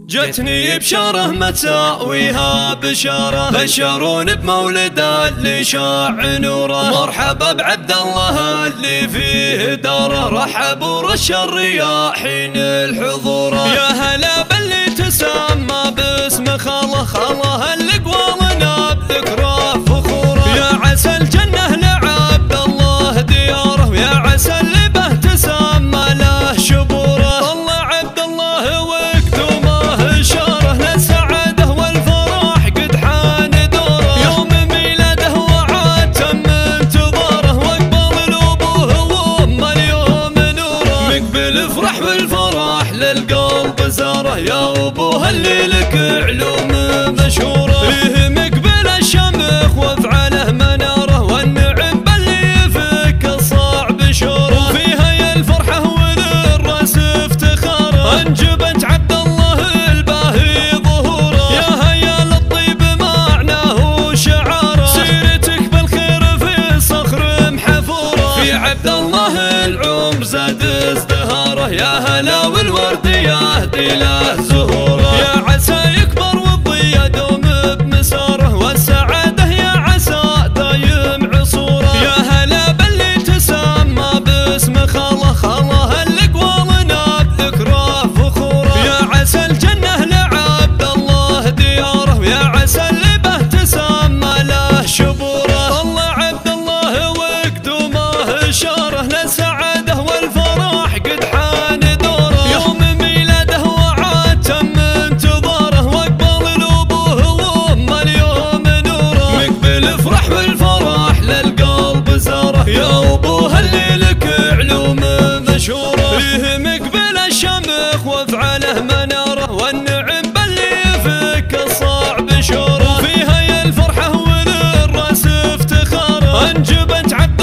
جتني بشاره ما تساويها بشاره، بشرون بمولد اللي شاع نوره. مرحبا بعبد الله اللي فيه داره، رحب ورش الرياحين الحضوره. يا هلا باللي تسمى باسم خاله، خاله اللي قوالنا بذكره فخوره. يا عسى الجنه لعبد الله دياره، ويا عسى اللي به تسمى له شبوره. طلع عبد الله وقدومه اشاره للسعاده والفرح قد حان دوره. يوم ميلاده وعاد تم انتظاره، واقبل الابوه وامه اليوم نوره. مقبل افرح والفرح للقلب زاره، يا ابوه اللي لك علوم مشهوره. فيه مقبل الشمخ وافعاله مناره، والنعم باللي يفك الصعب شوره. وفيها يا الفرحه وللراس افتخاره، انجبت عبد الله الباهي ظهوره. يا هيا للطيب معناه وشعاره، سيرتك بالخير في صخر محفوره. في عبد الله العمر زاد ازدهاره، يا هلا والورد يهدي له زهوره. يا عسى يكبر والضي يدوم بمساره، والسعاده يا عسى دايم عصوره. يا هلا باللي تسمى باسم خاله، خاله اللي قوالنا بذكره فخوره. يا عسى الجنه لعبد الله دياره، ويا عسى اللي به تسمى له شبوره. طلع عبد الله وقدومه اشاره للسعاده والفرح قد حان دوره. يوم ميلاده وعاد تم انتظاره، واقبل الابوه وامه اليوم نوره. مقبل افرح والفرح للقلب زاره، يا ابوه اللي لك علوم مشهوره. فيه مقبل الشمخ وافعاله مناره، والنعم باللي يفك الصعب شوره. وفيها يا الفرحه وللراس افتخاره، انجبت عبد